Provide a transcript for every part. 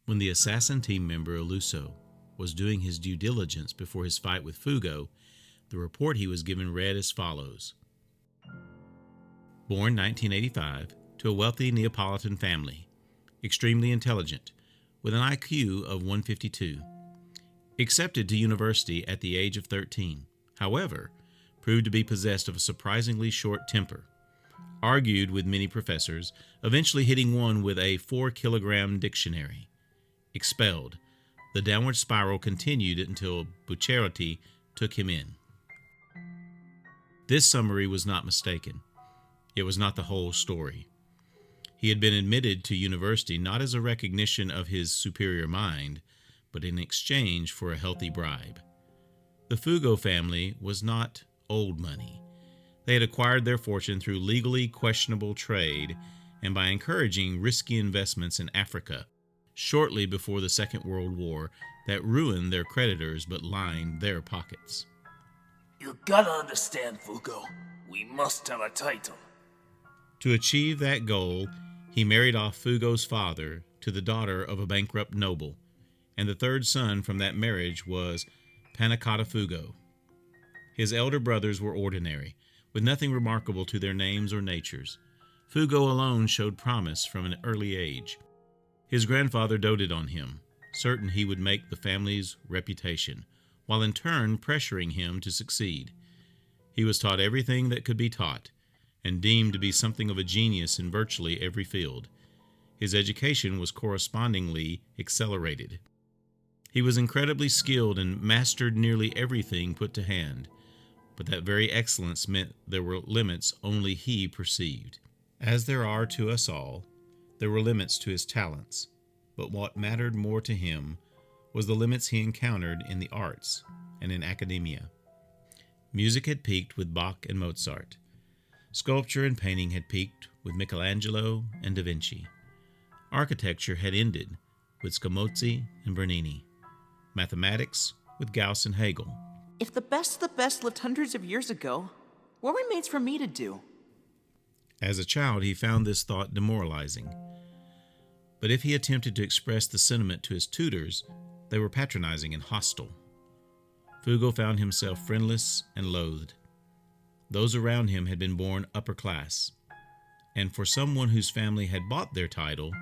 When the assassin team member Eluso was doing his due diligence before his fight with Fugo, the report he was given read as follows. Born 1985 to a wealthy Neapolitan family, extremely intelligent, with an IQ of 152. Accepted to university at the age of 13. However, proved to be possessed of a surprisingly short temper. Argued with many professors, eventually hitting one with a 4-kilogram dictionary. Expelled. The downward spiral continued until Bucciarti took him in. This summary was not mistaken. It was not the whole story. He had been admitted to university not as a recognition of his superior mind, but in exchange for a healthy bribe. The Fugo family was not old money. They had acquired their fortune through legally questionable trade and by encouraging risky investments in Africa shortly before the Second World War that ruined their creditors but lined their pockets. You gotta understand, Fugo. We must have a title. To achieve that goal, he married off Fugo's father to the daughter of a bankrupt noble, and the third son from that marriage was Pannacotta Fugo. His elder brothers were ordinary, with nothing remarkable to their names or natures. Fugo alone showed promise from an early age. His grandfather doted on him, certain he would make the family's reputation, while in turn pressuring him to succeed. He was taught everything that could be taught, and deemed to be something of a genius in virtually every field. His education was correspondingly accelerated. He was incredibly skilled and mastered nearly everything put to hand, but that very excellence meant there were limits only he perceived. As there are to us all, there were limits to his talents, but what mattered more to him was the limits he encountered in the arts and in academia. Music had peaked with Bach and Mozart. Sculpture and painting had peaked with Michelangelo and Da Vinci. Architecture had ended with Scamozzi and Bernini. Mathematics with Gauss and Hegel. If the best of the best lived hundreds of years ago, what remains for me to do? As a child, he found this thought demoralizing. But if he attempted to express the sentiment to his tutors, they were patronizing and hostile. Fugo found himself friendless and loathed. Those around him had been born upper class, and for someone whose family had bought their title,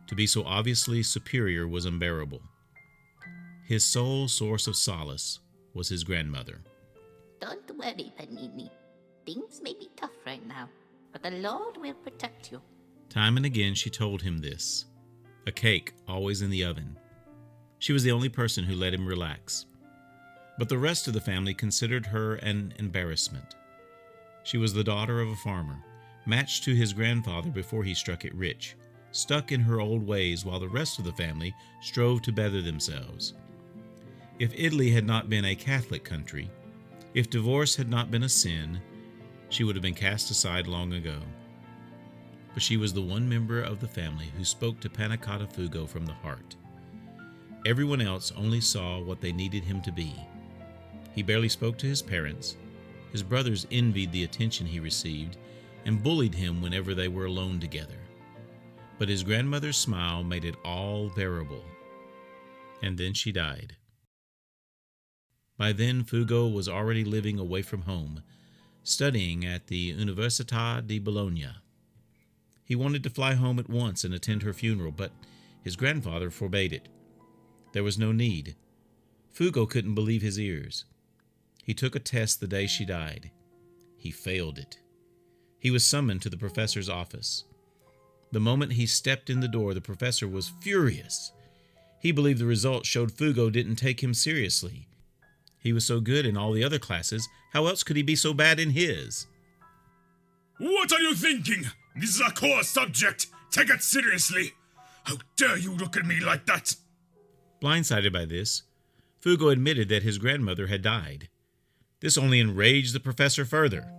to be so obviously superior was unbearable. His sole source of solace was his grandmother. Don't worry, Panini. Things may be tough right now, but the Lord will protect you. Time and again she told him this. A cake always in the oven. She was the only person who let him relax. But the rest of the family considered her an embarrassment. She was the daughter of a farmer, matched to his grandfather before he struck it rich, stuck in her old ways while the rest of the family strove to better themselves. If Italy had not been a Catholic country, if divorce had not been a sin, she would have been cast aside long ago. But she was the one member of the family who spoke to Pannacotta Fugo from the heart. Everyone else only saw what they needed him to be. He barely spoke to his parents. His brothers envied the attention he received and bullied him whenever they were alone together. But his grandmother's smile made it all bearable. And then she died. By then, Fugo was already living away from home, studying at the Università di Bologna. He wanted to fly home at once and attend her funeral, but his grandfather forbade it. There was no need. Fugo couldn't believe his ears. He took a test the day she died. He failed it. He was summoned to the professor's office. The moment he stepped in the door, the professor was furious. He believed the results showed Fugo didn't take him seriously. He was so good in all the other classes, how else could he be so bad in his? What are you thinking? This is a core subject. Take it seriously. How dare you look at me like that? Blindsided by this, Fugo admitted that his grandmother had died. This only enraged the professor further.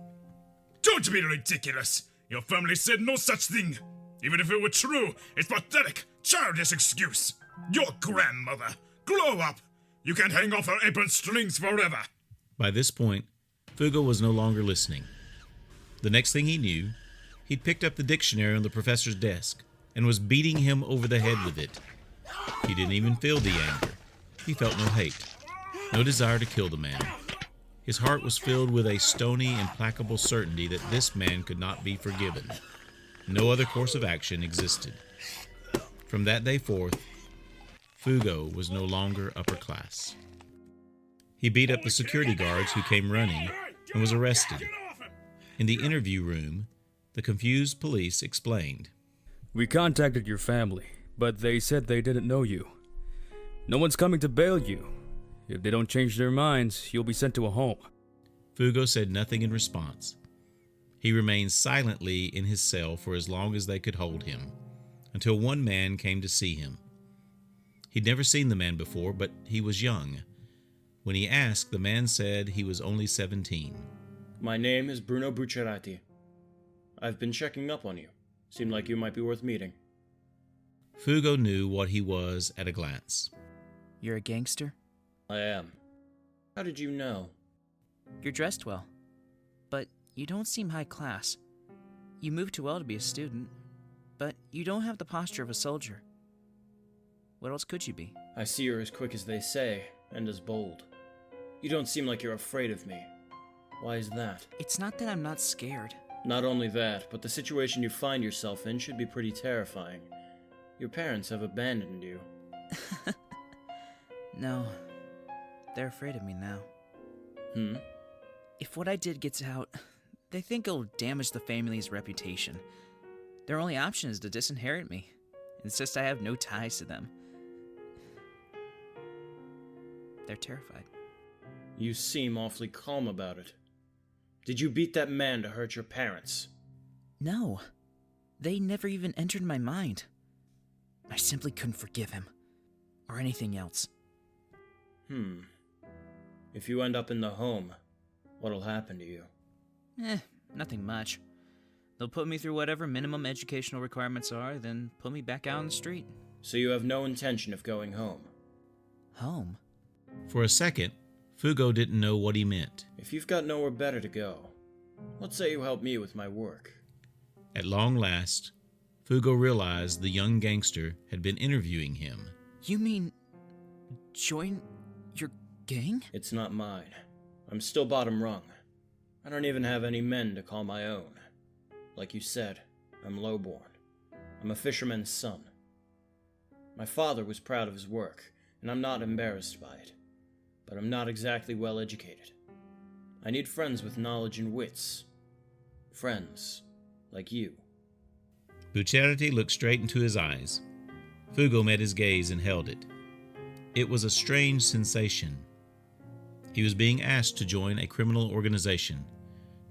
Don't be ridiculous. Your family said no such thing. Even if it were true, it's pathetic, childish excuse. Your grandmother. Grow up. You can't hang off her apron strings forever. By this point, Fugo was no longer listening. The next thing he knew, he'd picked up the dictionary on the professor's desk and was beating him over the head with it. He didn't even feel the anger. He felt no hate, no desire to kill the man. His heart was filled with a stony, implacable certainty that this man could not be forgiven. No other course of action existed. From that day forth, Fugo was no longer upper class. He beat up the security guards who came running and was arrested. In the interview room, the confused police explained. We contacted your family, but they said they didn't know you. No one's coming to bail you. If they don't change their minds, you'll be sent to a home. Fugo said nothing in response. He remained silently in his cell for as long as they could hold him, until one man came to see him. He'd never seen the man before, but he was young. When he asked, the man said he was only 17. My name is Bruno Bucciarti. I've been checking up on you. Seemed like you might be worth meeting. Fugo knew what he was at a glance. You're a gangster? I am. How did you know? You're dressed well, but you don't seem high class. You move too well to be a student, but you don't have the posture of a soldier. What else could you be? I see you're as quick as they say, and as bold. You don't seem like you're afraid of me. Why is that? It's not that I'm not scared. Not only that, but the situation you find yourself in should be pretty terrifying. Your parents have abandoned you. No, they're afraid of me now. If what I did gets out, they think it'll damage the family's reputation. Their only option is to disinherit me. Insist I have no ties to them. They're terrified. You seem awfully calm about it. Did you beat that man to hurt your parents? No. They never even entered my mind. I simply couldn't forgive him. Or anything else. If you end up in the home, what'll happen to you? Nothing much. They'll put me through whatever minimum educational requirements are, then put me back out on the street. So you have no intention of going home? Home? For a second, Fugo didn't know what he meant. If you've got nowhere better to go, let's say you help me with my work. At long last, Fugo realized the young gangster had been interviewing him. You mean join your gang? It's not mine. I'm still bottom rung. I don't even have any men to call my own. Like you said, I'm lowborn. I'm a fisherman's son. My father was proud of his work, and I'm not embarrassed by it. But I'm not exactly well educated. I need friends with knowledge and wits. Friends like you. Bucciarti looked straight into his eyes. Fugo met his gaze and held it. It was a strange sensation. He was being asked to join a criminal organization,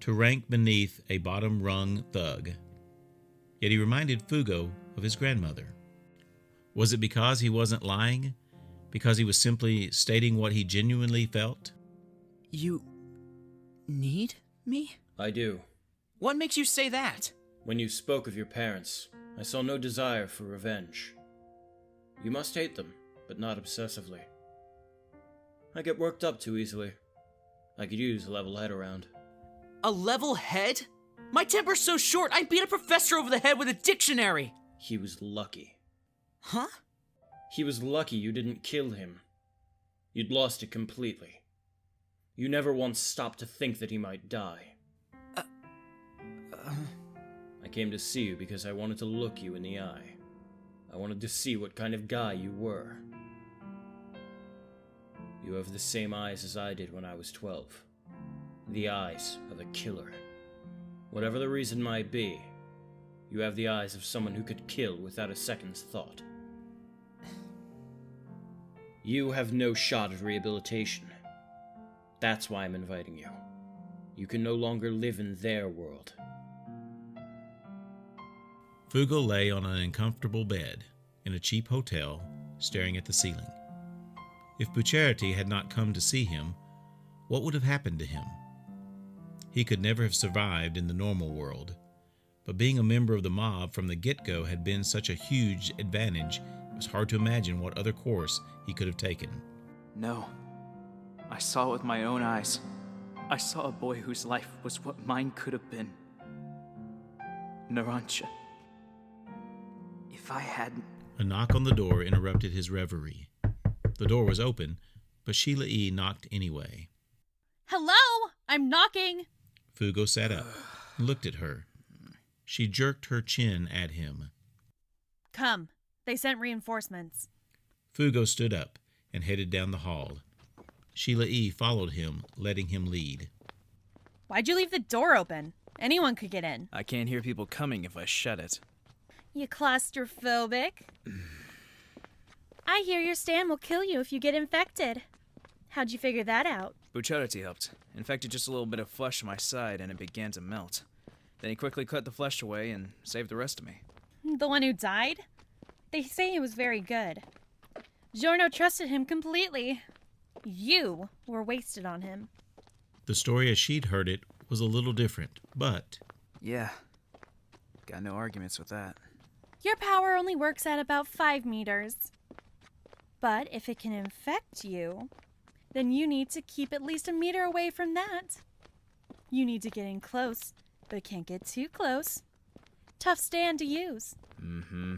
to rank beneath a bottom-rung thug. Yet he reminded Fugo of his grandmother. Was it because he wasn't lying? Because he was simply stating what he genuinely felt? You need me? I do. What makes you say that? When you spoke of your parents, I saw no desire for revenge. You must hate them, but not obsessively. I get worked up too easily. I could use a level head around. A level head? My temper's so short, I beat a professor over the head with a dictionary! He was lucky. Huh? He was lucky you didn't kill him. You'd lost it completely. You never once stopped to think that he might die. I came to see you because I wanted to look you in the eye. I wanted to see what kind of guy you were. You have the same eyes as I did when I was 12. The eyes of a killer. Whatever the reason might be, you have the eyes of someone who could kill without a second's thought. You have no shot at rehabilitation. That's why I'm inviting you. You can no longer live in their world. Fugo lay on an uncomfortable bed in a cheap hotel, staring at the ceiling. If Bucciarti had not come to see him, what would have happened to him? He could never have survived in the normal world, but being a member of the mob from the get-go had been such a huge advantage, it was hard to imagine what other course he could have taken. No. I saw it with my own eyes. I saw a boy whose life was what mine could have been. Narancha. If I hadn't... A knock on the door interrupted his reverie. The door was open, but Sheila E. knocked anyway. Hello? I'm knocking. Fugo sat up and looked at her. She jerked her chin at him. Come. They sent reinforcements. Fugo stood up and headed down the hall. Sheila E. followed him, letting him lead. Why'd you leave the door open? Anyone could get in. I can't hear people coming if I shut it. You claustrophobic? I hear your stand will kill you if you get infected. How'd you figure that out? Bucciarti helped. Infected just a little bit of flesh on my side and it began to melt. Then he quickly cut the flesh away and saved the rest of me. The one who died? They say he was very good. Giorno trusted him completely. You were wasted on him. The story as she'd heard it was a little different, but... Yeah. Got no arguments with that. Your power only works at about 5 meters. But if it can infect you, then you need to keep at least a meter away from that. You need to get in close, but can't get too close. Tough stand to use. Mm-hmm.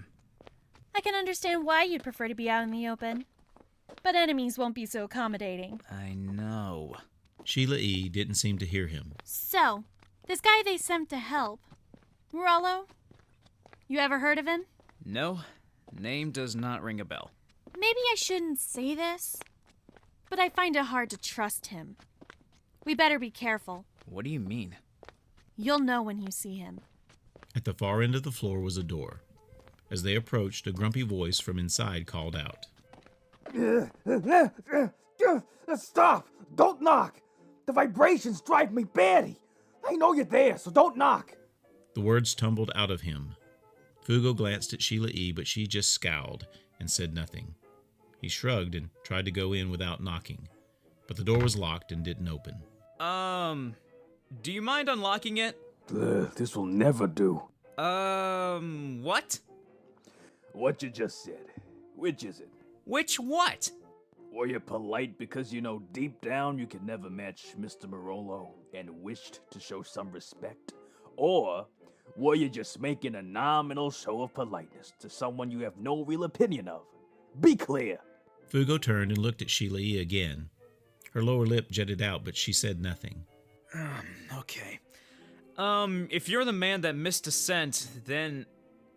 I can understand why you'd prefer to be out in the open. But enemies won't be so accommodating. I know. Sheila E. didn't seem to hear him. So, this guy they sent to help, Murolo, you ever heard of him? No, name does not ring a bell. Maybe I shouldn't say this, but I find it hard to trust him. We better be careful. What do you mean? You'll know when you see him. At the far end of the floor was a door. As they approached, a grumpy voice from inside called out. Stop! Don't knock! The vibrations drive me batty! I know you're there, so don't knock! The words tumbled out of him. Fugo glanced at Sheila E., but she just scowled and said nothing. He shrugged and tried to go in without knocking, but the door was locked and didn't open. Do you mind unlocking it? This will never do. What? What you just said. Which is it? Which what? Were you polite because you know deep down you could never match Mr. Murolo and wished to show some respect? Or were you just making a nominal show of politeness to someone you have no real opinion of? Be clear. Fugo turned and looked at Sheila E. again. Her lower lip jutted out, but she said nothing. Okay. If you're the man that missed a scent, then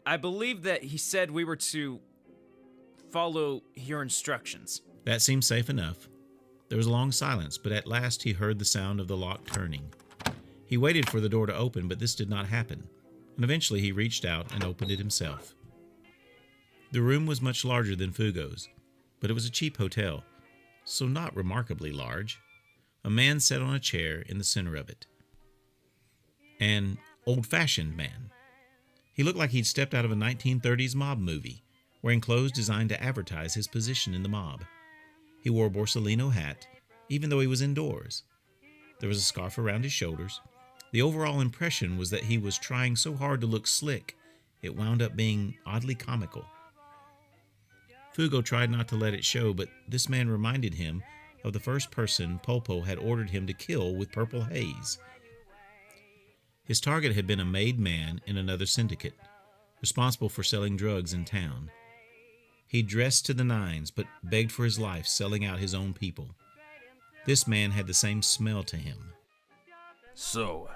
I believe that he said we were to follow your instructions. That seemed safe enough. There was a long silence, but at last he heard the sound of the lock turning. He waited for the door to open, but this did not happen, and eventually he reached out and opened it himself. The room was much larger than Fugo's, but it was a cheap hotel, so not remarkably large. A man sat on a chair in the center of it. An old-fashioned man. He looked like he'd stepped out of a 1930s mob movie, wearing clothes designed to advertise his position in the mob. He wore a Borsalino hat, even though he was indoors. There was a scarf around his shoulders. The overall impression was that he was trying so hard to look slick, it wound up being oddly comical. Fugo tried not to let it show, but this man reminded him of the first person Polpo had ordered him to kill with Purple Haze. His target had been a made man in another syndicate, responsible for selling drugs in town. He dressed to the nines, but begged for his life, selling out his own people. This man had the same smell to him. So,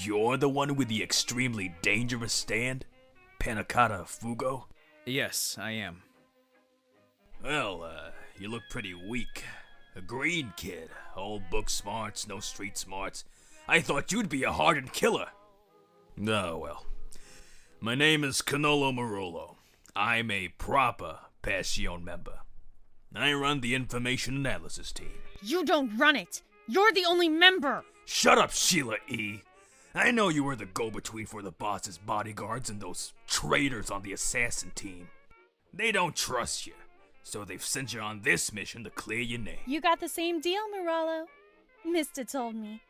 you're the one with the extremely dangerous stand? Pannacotta Fugo? Yes, I am. Well, you look pretty weak. A green kid. All book smarts, no street smarts. I thought you'd be a hardened killer. Oh, well. My name is Cannolo Murolo. I'm a proper Passion member. I run the information analysis team. You don't run it. You're the only member. Shut up, Sheila E. I know you were the go-between for the boss's bodyguards and those traitors on the assassin team. They don't trust you, so they've sent you on this mission to clear your name. You got the same deal, Murolo. Mista told me.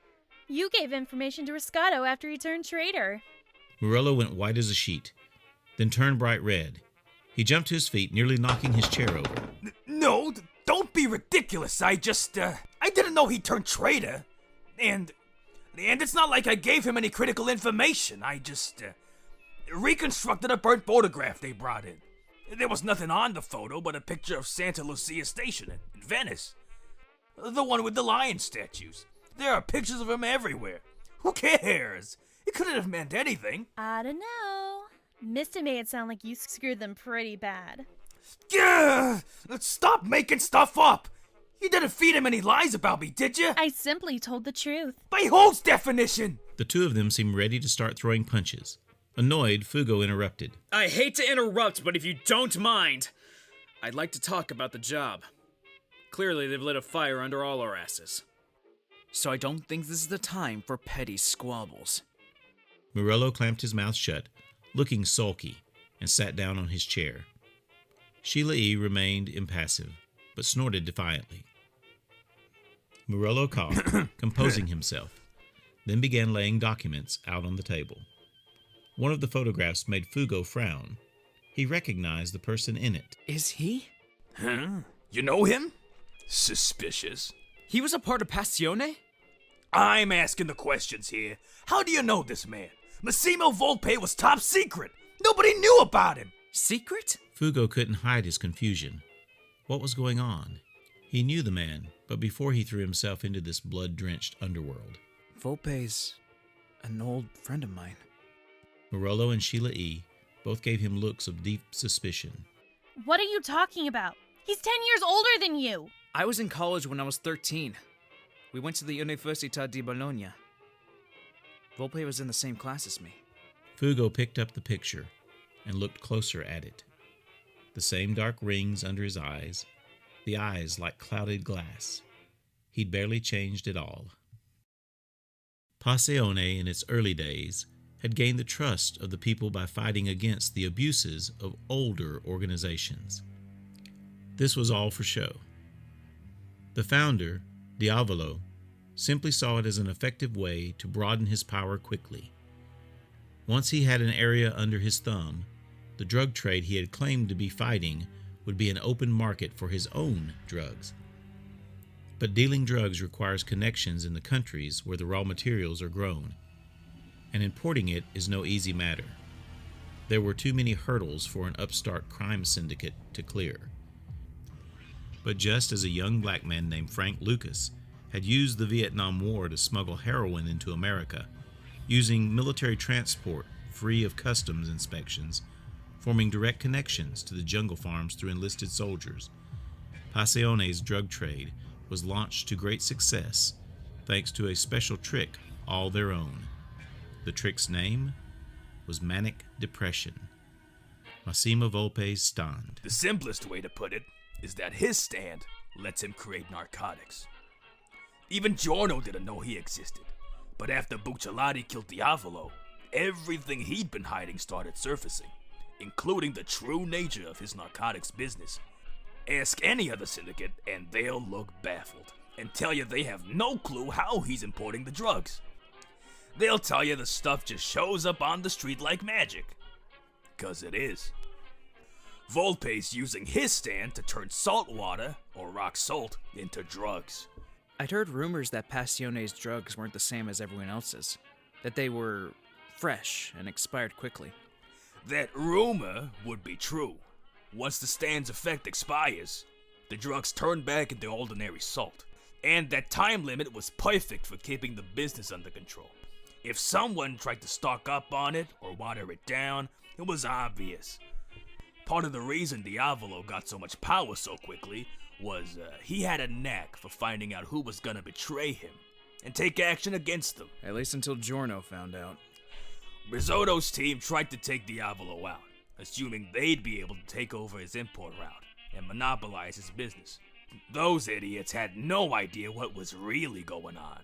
You gave information to Riscato after he turned traitor. Murolo went white as a sheet, then turned bright red. He jumped to his feet, nearly knocking his chair over. No, don't be ridiculous. I didn't know he turned traitor. And it's not like I gave him any critical information. I just reconstructed a burnt photograph they brought in. There was nothing on the photo but a picture of Santa Lucia Station in Venice. The one with the lion statues. There are pictures of him everywhere. Who cares? It couldn't have meant anything. I don't know. Mista made it sound like you screwed them pretty bad. Yeah! Stop making stuff up! You didn't feed him any lies about me, did you? I simply told the truth. By whose definition? The two of them seemed ready to start throwing punches. Annoyed, Fugo interrupted. I hate to interrupt, but if you don't mind, I'd like to talk about the job. Clearly, they've lit a fire under all our asses. So I don't think this is the time for petty squabbles. Murolo clamped his mouth shut, looking sulky, and sat down on his chair. Sheila E. remained impassive, but snorted defiantly. Murolo coughed, composing himself, then began laying documents out on the table. One of the photographs made Fugo frown. He recognized the person in it. Is he? Huh? You know him? Suspicious. He was a part of Passione? I'm asking the questions here. How do you know this man? Massimo Volpe was top secret. Nobody knew about him. Secret? Fugo couldn't hide his confusion. What was going on? He knew the man, but before he threw himself into this blood-drenched underworld. Volpe's an old friend of mine. Murolo and Sheila E. both gave him looks of deep suspicion. What are you talking about? He's 10 years older than you. I was in college when I was 13. We went to the Università di Bologna. Volpe was in the same class as me. Fugo picked up the picture and looked closer at it. The same dark rings under his eyes, the eyes like clouded glass. He'd barely changed at all. Passione, in its early days, had gained the trust of the people by fighting against the abuses of older organizations. This was all for show. The founder, Diavolo, simply saw it as an effective way to broaden his power quickly. Once he had an area under his thumb, the drug trade he had claimed to be fighting would be an open market for his own drugs. But dealing drugs requires connections in the countries where the raw materials are grown, and importing it is no easy matter. There were too many hurdles for an upstart crime syndicate to clear. But just as a young black man named Frank Lucas had used the Vietnam War to smuggle heroin into America, using military transport free of customs inspections, forming direct connections to the jungle farms through enlisted soldiers, Passione's drug trade was launched to great success thanks to a special trick all their own. The trick's name was manic depression. Massimo Volpe's stand. The simplest way to put it is that his stand lets him create narcotics. Even Giorno didn't know he existed, but after Bucciarti killed Diavolo, everything he'd been hiding started surfacing, including the true nature of his narcotics business. Ask any other syndicate and they'll look baffled and tell you they have no clue how he's importing the drugs. They'll tell you the stuff just shows up on the street like magic. 'Cause it is. Volpe's using his stand to turn salt water, or rock salt, into drugs. I'd heard rumors that Passione's drugs weren't the same as everyone else's, that they were fresh and expired quickly. That rumor would be true. Once the stand's effect expires, the drugs turn back into ordinary salt, and that time limit was perfect for keeping the business under control. If someone tried to stock up on it or water it down, it was obvious. Part of the reason Diavolo got so much power so quickly was he had a knack for finding out who was gonna betray him and take action against them. At least until Giorno found out. Risotto's team tried to take Diavolo out, assuming they'd be able to take over his import route and monopolize his business. Those idiots had no idea what was really going on.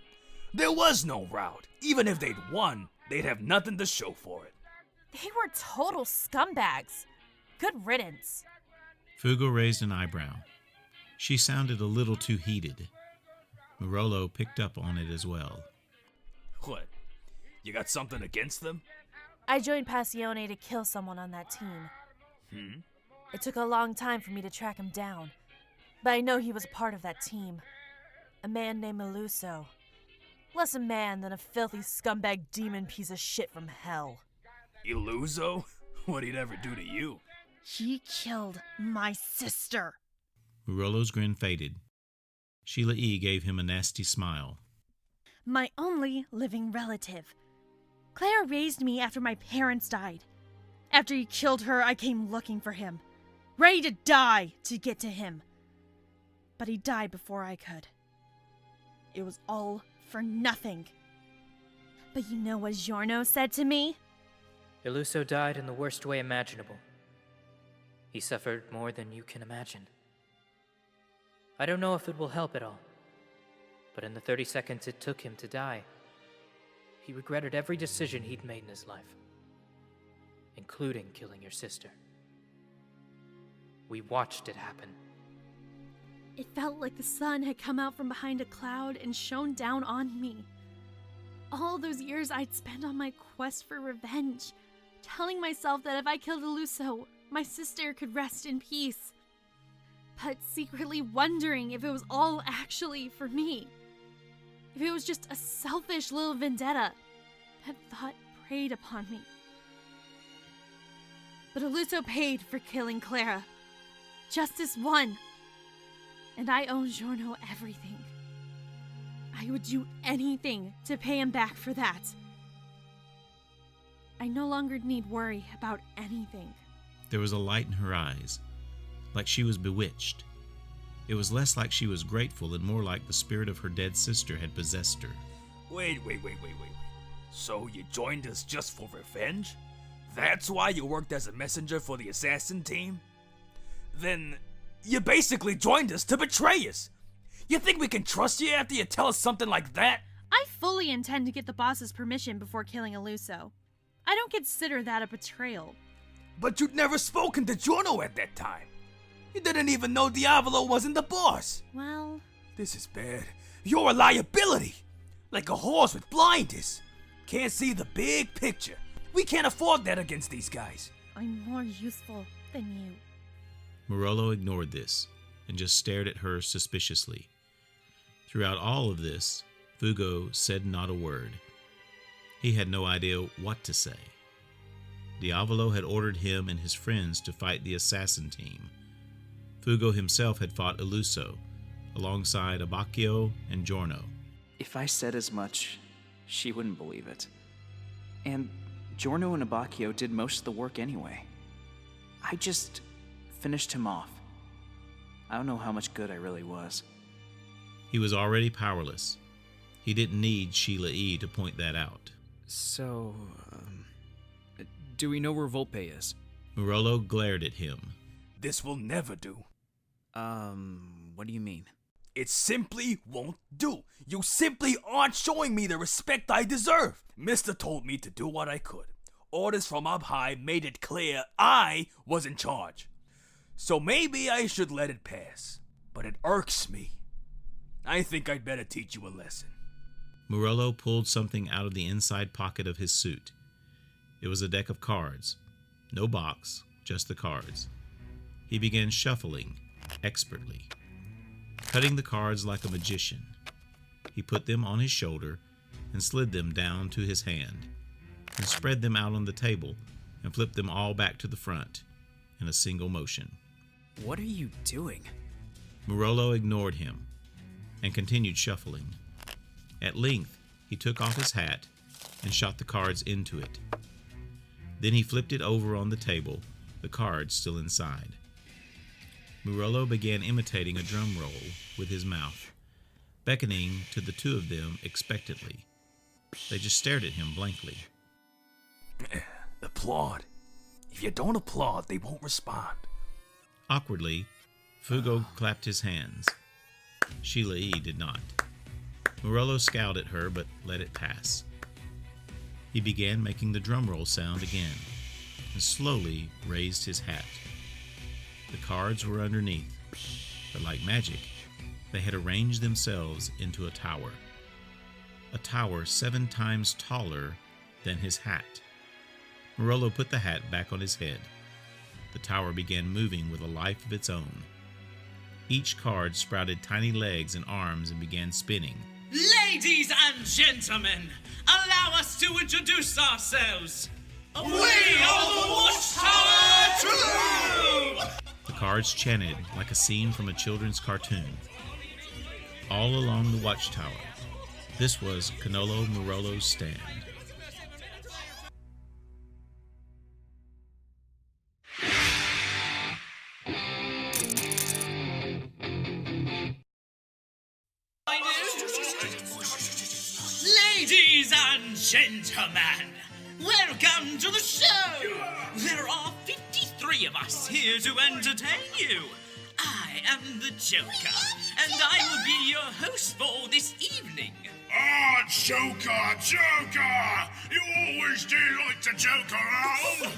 There was no route. Even if they'd won, they'd have nothing to show for it. They were total scumbags. Good riddance. Fugo raised an eyebrow. She sounded a little too heated. Murolo picked up on it as well. What? You got something against them? I joined Passione to kill someone on that team. It took a long time for me to track him down, but I know he was a part of that team. A man named Meluso. Less a man than a filthy scumbag demon piece of shit from hell. Illuso? What'd he ever do to you? He killed my sister. Murolo's grin faded. Sheila E. gave him a nasty smile. My only living relative. Claire raised me after my parents died. After he killed her, I came looking for him, ready to die to get to him. But he died before I could. It was all for nothing. But you know what Giorno said to me? Illuso died in the worst way imaginable. He suffered more than you can imagine. I don't know if it will help at all, but in the 30 seconds it took him to die, he regretted every decision he'd made in his life, including killing your sister. We watched it happen. It felt like the sun had come out from behind a cloud and shone down on me. All those years I'd spent on my quest for revenge, telling myself that if I killed Illuso, my sister could rest in peace. But secretly wondering if it was all actually for me. If it was just a selfish little vendetta that thought preyed upon me. But Illuso paid for killing Clara. Justice won. And I owe Giorno everything. I would do anything to pay him back for that. I no longer need worry about anything. There was a light in her eyes, like she was bewitched. It was less like she was grateful and more like the spirit of her dead sister had possessed her. Wait. So you joined us just for revenge? That's why you worked as a messenger for the assassin team? Then you basically joined us to betray us. You think we can trust you after you tell us something like that? I fully intend to get the boss's permission before killing Illuso. I don't consider that a betrayal. But you'd never spoken to Giorno at that time. You didn't even know Diavolo wasn't the boss. Well... This is bad. You're a liability. Like a horse with blinders. Can't see the big picture. We can't afford that against these guys. I'm more useful than you. Murolo ignored this and just stared at her suspiciously. Throughout all of this, Fugo said not a word. He had no idea what to say. Diavolo had ordered him and his friends to fight the assassin team. Fugo himself had fought Illuso, alongside Abbacchio and Giorno. If I said as much, she wouldn't believe it. And Giorno and Abbacchio did most of the work anyway. I just finished him off. I don't know how much good I really was. He was already powerless. He didn't need Sheila E. to point that out. So, do we know where VOLPE is? Murolo glared at him. This will never do. What do you mean? It simply won't do. You simply aren't showing me the respect I deserve. Mister told me to do what I could. Orders from up high made it clear I was in charge. So maybe I should let it pass. But it irks me. I think I'd better teach you a lesson. Murolo pulled something out of the inside pocket of his suit. It was a deck of cards. No box, just the cards. He began shuffling, expertly, cutting the cards like a magician. He put them on his shoulder and slid them down to his hand, and spread them out on the table and flipped them all back to the front in a single motion. What are you doing? Murolo ignored him and continued shuffling. At length, he took off his hat and shot the cards into it. Then he flipped it over on the table, the cards still inside. Murolo began imitating a drum roll with his mouth, beckoning to the two of them expectantly. They just stared at him blankly. Applaud. If you don't applaud, they won't respond. Awkwardly, Fugo clapped his hands. Sheila E. did not. Murolo scowled at her, but let it pass. He began making the drum roll sound again, and slowly raised his hat. The cards were underneath, but like magic, they had arranged themselves into a tower. A tower 7 times taller than his hat. Murolo put the hat back on his head. The tower began moving with a life of its own. Each card sprouted tiny legs and arms and began spinning. Ladies and gentlemen, allow us to introduce ourselves. We are the Watchtower True! The cards chanted like a scene from a children's cartoon. All along the watchtower, this was Cannolo Murolo's stand. Ladies and gentlemen, welcome to the show! There are 53 of us here to entertain you. I am the Joker, and I will be your host for this evening. Ah, Joker, Joker! You always do like to joke around!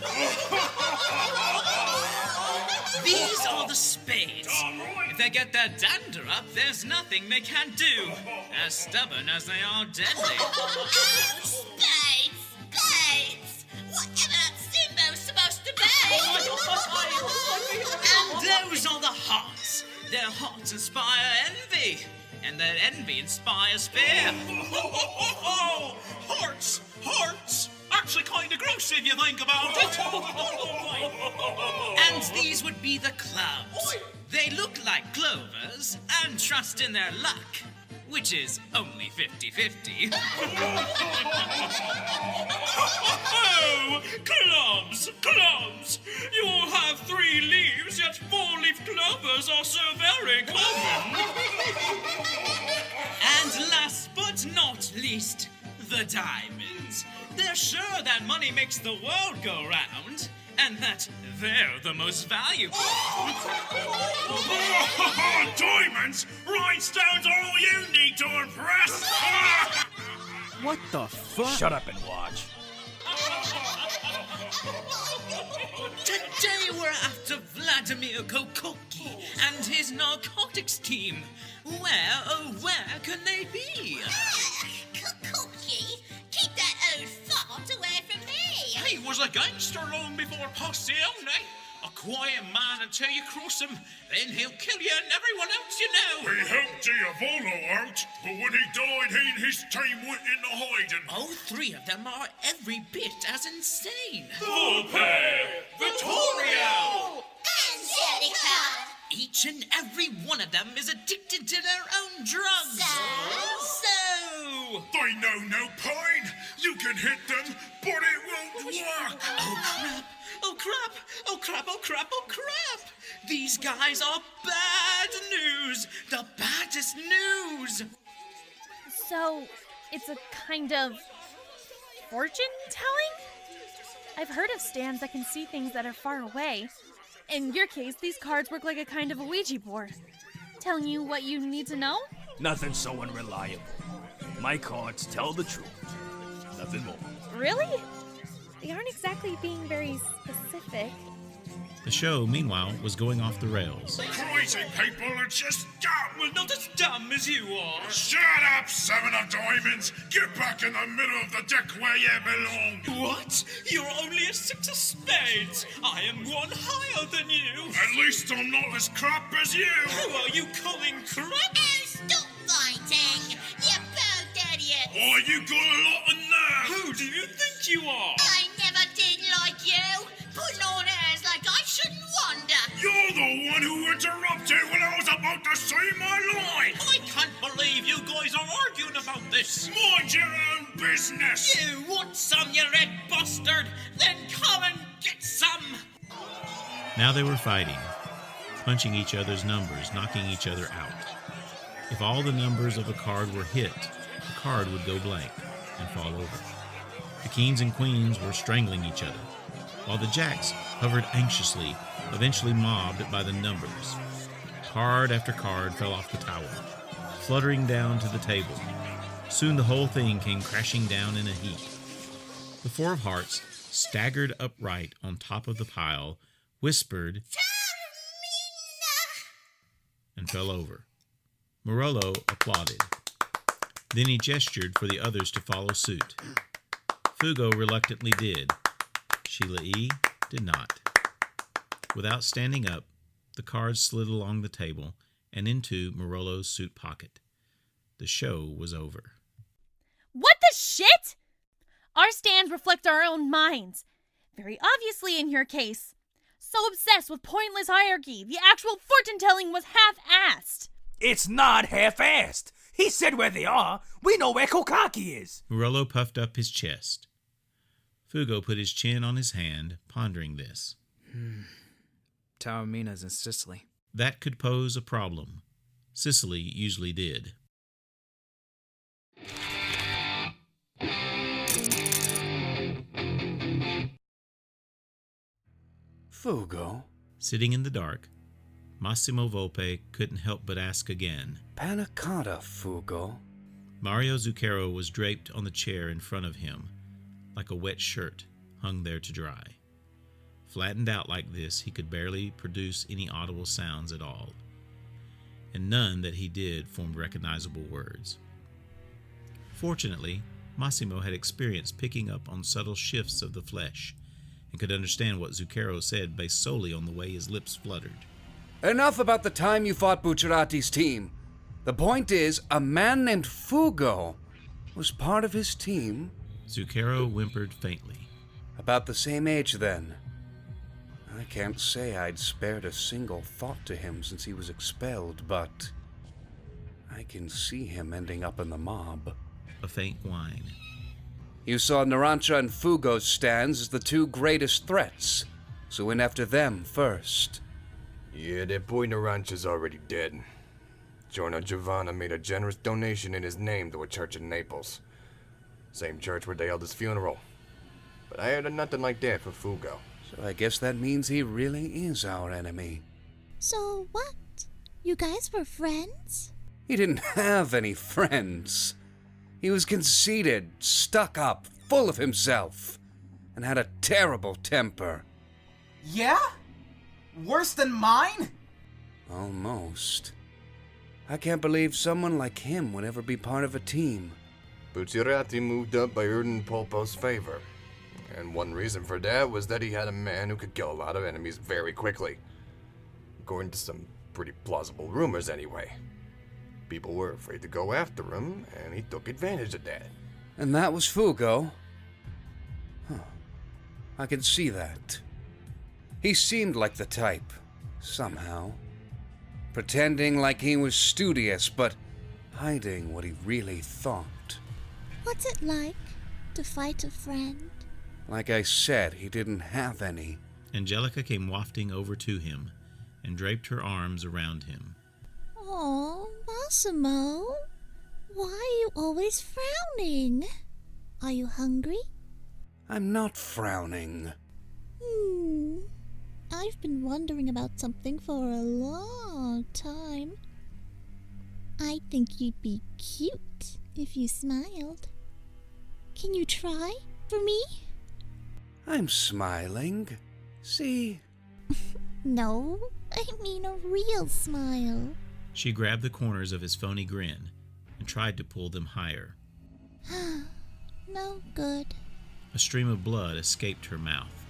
These are the spades. If they get their dander up, there's nothing they can't do. As stubborn as they are deadly. Spades! Spades! Whatever that symbol's supposed to be! And those are the hearts. Their hearts inspire envy. And that envy inspires fear. Hearts! Hearts! Actually kind of gross if you think about it. And these would be the clubs. They look like clovers and trust in their luck, which is only 50-50. Oh, clubs! Clubs! You all have 3 leaves, yet 4-leaf clovers are so very common. And last but not least, the diamonds. They're sure that money makes the world go round, and that they're the most valuable. Diamonds? Rhinestones are all you need to impress! What the fuck? Shut up and watch. Today we're after Vladimir Kokoki and his narcotics team. Where, oh where can they be? Cookie, keep that old fart away from me! He was a gangster long before Passione. A quiet man until you cross him, then he'll kill you and everyone else you know. He helped Diavolo out, but when he died, he and his team went into hiding. All 3 of them are every bit as insane. VOLPE! Vittorio! Angelica! Each and every one of them is addicted to their own drugs. So... They know no pain. You can hit them, but it won't work. Oh crap! Oh crap! Oh crap! Oh crap! Oh crap! These guys are bad news! The baddest news! So, it's a kind of fortune-telling? I've heard of stands that can see things that are far away. In your case, these cards work like a kind of a Ouija board, telling you what you need to know? Nothing so unreliable. My cards tell the truth. Nothing more. Really? They aren't exactly being very specific. The show, meanwhile, was going off the rails. Crazy people are just dumb. Well, not as dumb as you are. Shut up, 7 of diamonds. Get back in the middle of the deck where you belong. What? You're only a 6 of spades. I am one higher than you. At least I'm not as crap as you. Who are you calling crap? Oh, stop fighting! You're both idiots! Oh, you got a lot in there. Who do you think you are? I never did like you! Putting on airs like I shouldn't wonder! You're the one who interrupted when I was about to say my line. I can't believe you guys are arguing about this. Mind your own business. You want some, you red bastard? Then come and get some! Now they were fighting, punching each other's numbers, knocking each other out. If all the numbers of a card were hit, the card would go blank and fall over. The kings and queens were strangling each other, while the jacks hovered anxiously, eventually mobbed by the numbers. Card after card fell off the tower, fluttering down to the table. Soon the whole thing came crashing down in a heap. The 4 of hearts staggered upright on top of the pile, whispered, and fell over. Murolo applauded. Then he gestured for the others to follow suit. Fugo reluctantly did. Sheila E. did not. Without standing up, the cards slid along the table and into Murolo's suit pocket. The show was over. What the shit? Our stands reflect our own minds. Very obviously in your case. So obsessed with pointless hierarchy, the actual fortune-telling was half-assed. It's not half-assed. He said where they are. We know where Kokaki is. Murolo puffed up his chest. Fugo put his chin on his hand, pondering this. Taormina's in Sicily. That could pose a problem. Sicily usually did. Fugo? Sitting in the dark, Massimo Volpe couldn't help but ask again. Pannacotta Fugo? Mario Zucchero was draped on the chair in front of him, like a wet shirt hung there to dry. Flattened out like this, he could barely produce any audible sounds at all, and none that he did formed recognizable words. Fortunately, Massimo had experience picking up on subtle shifts of the flesh, and could understand what Zucchero said based solely on the way his lips fluttered. Enough about the time you fought Bucciarti's team. The point is, a man named Fugo was part of his team. Zucchero whimpered faintly. About the same age, then. I can't say I'd spared a single thought to him since he was expelled, but I can see him ending up in the mob. A faint whine. You saw Narancia and Fugo's stands as the two greatest threats, so went after them first. Yeah, that boy Narancia's already dead. Giorno Giovanna made a generous donation in his name to a church in Naples. Same church where they held his funeral. But I heard of nothing like that for Fugo. So I guess that means he really is our enemy. So what? You guys were friends? He didn't have any friends. He was conceited, stuck up, full of himself, and had a terrible temper. Yeah? Worse than mine? Almost. I can't believe someone like him would ever be part of a team. Bucciarti moved up by earning Polpo's favor. And one reason for that was that he had a man who could kill a lot of enemies very quickly. According to some pretty plausible rumors anyway. People were afraid to go after him, and he took advantage of that. And that was Fugo? Huh. I can see that. He seemed like the type, somehow. Pretending like he was studious, but hiding what he really thought. What's it like to fight a friend? Like I said, he didn't have any. Angelica came wafting over to him and draped her arms around him. Oh, Massimo, why are you always frowning? Are you hungry? I'm not frowning. I've been wondering about something for a long time. I think you'd be cute if you smiled. Can you try for me? I'm smiling. See? No, I mean a real smile. She grabbed the corners of his phony grin and tried to pull them higher. No good. A stream of blood escaped her mouth.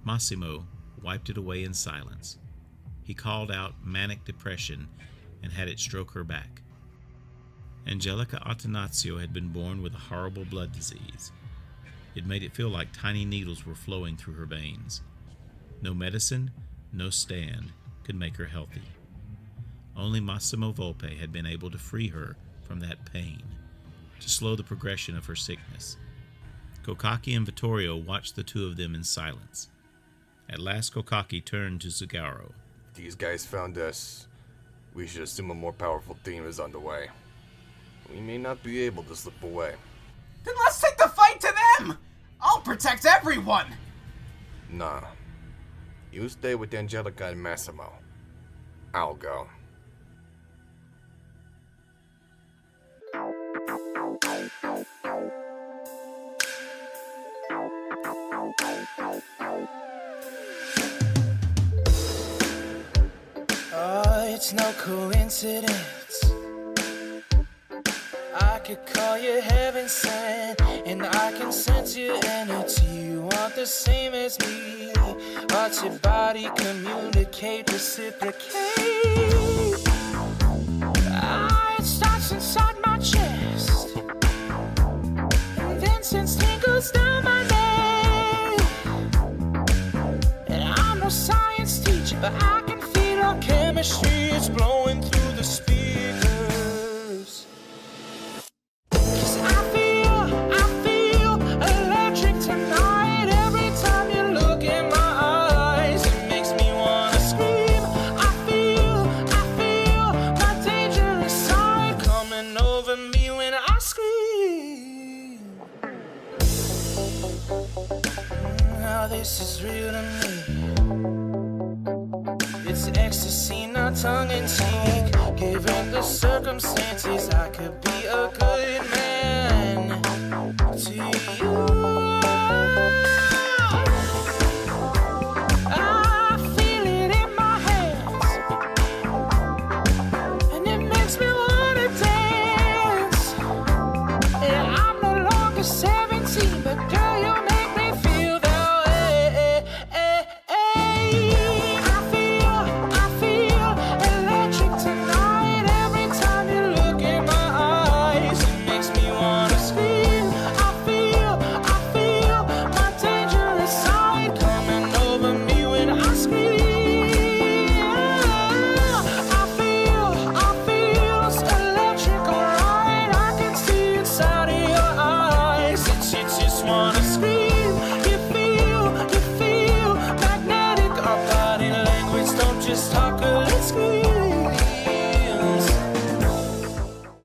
Massimo wiped it away in silence. He called out manic depression and had it stroke her back. Angelica Attanasio had been born with a horrible blood disease. It made it feel like tiny needles were flowing through her veins. No medicine, no stand could make her healthy. Only Massimo Volpe had been able to free her from that pain, to slow the progression of her sickness. Kokaki and Vittorio watched the two of them in silence. At last Kokaki turned to Zucchero. These guys found us. We should assume a more powerful team is on the way. We may not be able to slip away. Then let's take the fight to them! I'll protect everyone! Nah. You stay with Angelica and Massimo. I'll go. Oh, it's no coincidence. I could call you heaven sent, and I can sense your energy. You want the same as me. Watch your body communicate, reciprocate. It starts inside my chest, and then sends tingles down my neck. I can feel our chemistry, it's blowing through the speakers. 'Cause I feel electric tonight. Every time you look in my eyes, it makes me wanna scream. I feel my dangerous side coming over me when I scream. Now this is real to me. It's ecstasy, not tongue in cheek. Given the circumstances, I could be a good man.